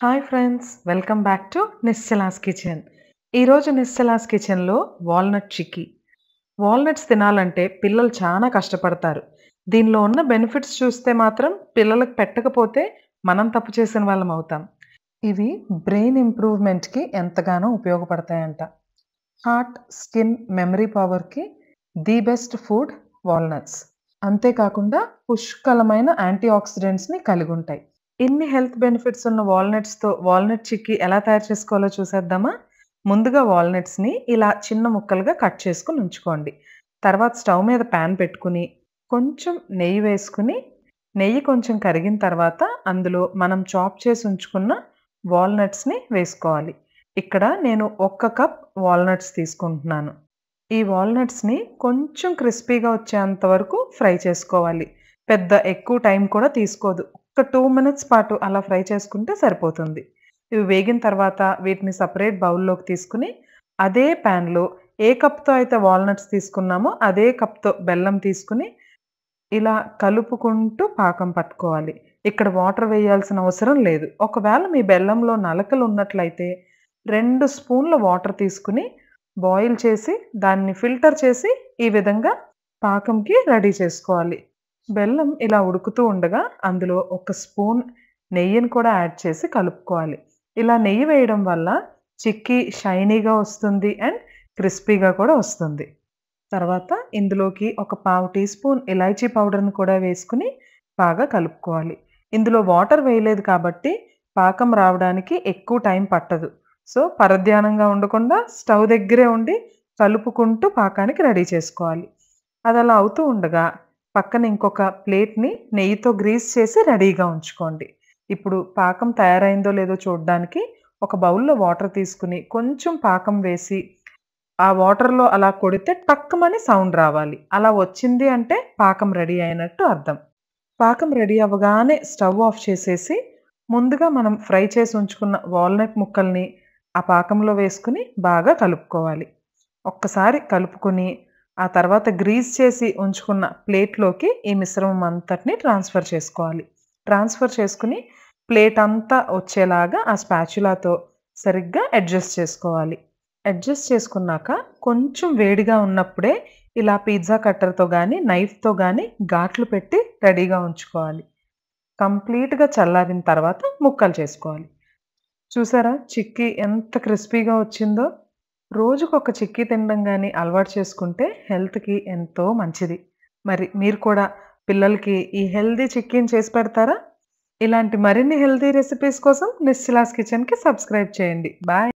Hi friends, welcome back to Nischala's kitchen. ఈరోజు నిశ్చలాస్ కిచెన్లో walnut chikki. Walnuts తినాలంటే పిల్లలు చాలా కష్టపడతారు. దీనిలో ఉన్న బెనిఫిట్స్ చూస్తే మాత్రం పిల్లలకు పెట్టకపోతే మనం తప్పు చేసిన వాళ్ళం అవుతాం. ఇవి బ్రెయిన్ ఇంప్రూవ్మెంట్కి ఎంతగానో ఉపయోగపడతాయంట. హార్ట్, స్కిన్, మెమరీ పవర్కి ది బెస్ట్ ఫుడ్ వాల్నట్స్. అంతేకాకుండా పుష్కలమైన యాంటీ ఆక్సిడెంట్స్ని కలిగి ఉంటాయి. ఇన్ని హెల్త్ బెనిఫిట్స్ ఉన్న వాల్నట్స్‌తో వాల్నట్ చిక్కీ ఎలా తయారు చేసుకోవాలో చూసేద్దామా? ముందుగా వాల్నట్స్‌ని ఇలా చిన్న ముక్కలుగా కట్ చేసుకొని ఉంచుకోండి. తర్వాత స్టవ్ మీద పాన్ పెట్టుకుని, కొంచెం నెయ్యి వేసుకుని, నెయ్యి కొంచెం కరిగిన తర్వాత అందులో మనం చాప్ చేసి ఉంచుకున్న వాల్నట్స్‌ని వేసుకోవాలి. ఇక్కడ నేను 1 కప్ వాల్నట్స్ తీసుకుంటున్నాను. ఈ వాల్నట్స్‌ని కొంచెం క్రిస్పీగా వచ్చేంత వరకు ఫ్రై చేసుకోవాలి. పెద్ద ఎక్కువ టైం కూడా తీసుకోదు. ఒక 2 మినిట్స్ పాటు అలా ఫ్రై చేసుకుంటే సరిపోతుంది. ఇవి వేగిన తర్వాత వీటిని సెపరేట్ బౌల్‌లోకి తీసుకొని, అదే పాన్‌లో ఏ కప్‌తో అయితే వాల్నట్స్ తీసుకున్నామో అదే కప్‌తో బెల్లం తీసుకొని, ఇలా కలుపుకుంటూ పాకం పట్టుకోవాలి. ఇక్కడ వాటర్ వేయాల్సిన అవసరం లేదు. ఒకవేళ మీ బెల్లంలో నలకలు ఉన్నట్లయితే 2 స్పూన్ల వాటర్ తీసుకొని బాయిల్ చేసి దాన్ని ఫిల్టర్ చేసి ఈ విధంగా పాకంకి రెడీ చేసుకోవాలి. బెల్లం ఇలా ఉడుకుతూ ఉండగా అందులో ఒక స్పూన్ నెయ్యిని కూడా యాడ్ చేసి కలుపుకోవాలి. ఇలా నెయ్యి వేయడం వల్ల చిక్కీ షైనీగా వస్తుంది అండ్ క్రిస్పీగా కూడా వస్తుంది. తర్వాత ఇందులోకి ఒక పావు టీ స్పూన్ ఇలాచీ పౌడర్‌ని కూడా వేసుకొని బాగా కలుపుకోవాలి. ఇందులో వాటర్ వేయలేదు కాబట్టి పాకం రావడానికి ఎక్కువ టైం పట్టదు. సో, పరధ్యానంగా ఉండకుండా స్టవ్ దగ్గరే ఉండి కలుపుకుంటూ పాకానికి రెడీ చేసుకోవాలి. అదలా అవుతూ ఉండగా పక్కన ఇంకొక ప్లేట్‌ని నెయ్యితో గ్రీస్ చేసి రెడీగా ఉంచుకోండి. ఇప్పుడు పాకం తయారైందో లేదో చూడ్డానికి ఒక బౌల్‌లో వాటర్ తీసుకొని కొంచెం పాకం వేసి ఆ వాటర్‌లో అలా కొడితే టక్కుమని సౌండ్ రావాలి. అలా వచ్చింది అంటే పాకం రెడీ అయినట్టు అర్థం. పాకం రెడీ అవ్వగానే స్టవ్ ఆఫ్ చేసేసి ముందుగా మనం ఫ్రై చేసి ఉంచుకున్న వాల్నట్ ముక్కల్ని ఆ పాకంలో వేసుకొని బాగా కలుపుకోవాలి. ఒక్కసారి కలుపుకొని ఆ తర్వాత గ్రీజ్ చేసి ఉంచుకున్న ప్లేట్‌లోకి ఈ మిశ్రమం అంతటిని ట్రాన్స్‌ఫర్ చేసుకోవాలి. ట్రాన్స్‌ఫర్ చేసుకొని ప్లేట్ అంతా వచ్చేలాగా ఆ స్పాచులాతో సరిగ్గా అడ్జస్ట్ చేసుకోవాలి. అడ్జస్ట్ చేసుకున్నాక కొంచెం వేడిగా ఉన్నప్పుడే ఇలా పిజ్జా కట్టర్‌తో గానీ, నైఫ్‌తో గానీ ఘాట్లు పెట్టి రెడీగా ఉంచుకోవాలి. కంప్లీట్‌గా చల్లారిన తర్వాత ముక్కలు చేసుకోవాలి. చూసారా చిక్కీ ఎంత క్రిస్పీగా వచ్చిందో? రోజుకొక చిక్కీ తినడం గానీ అలవాటు చేసుకుంటే హెల్త్‌కి ఎంతో మంచిది. మరి మీరు కూడా పిల్లలకి ఈ హెల్తీ చిక్కీని చేసి పెడతారా? ఇలాంటి మరిన్ని హెల్తీ రెసిపీస్ కోసం నిశ్చలాస్ కిచెన్‌కి సబ్స్క్రైబ్ చేయండి. బాయ్.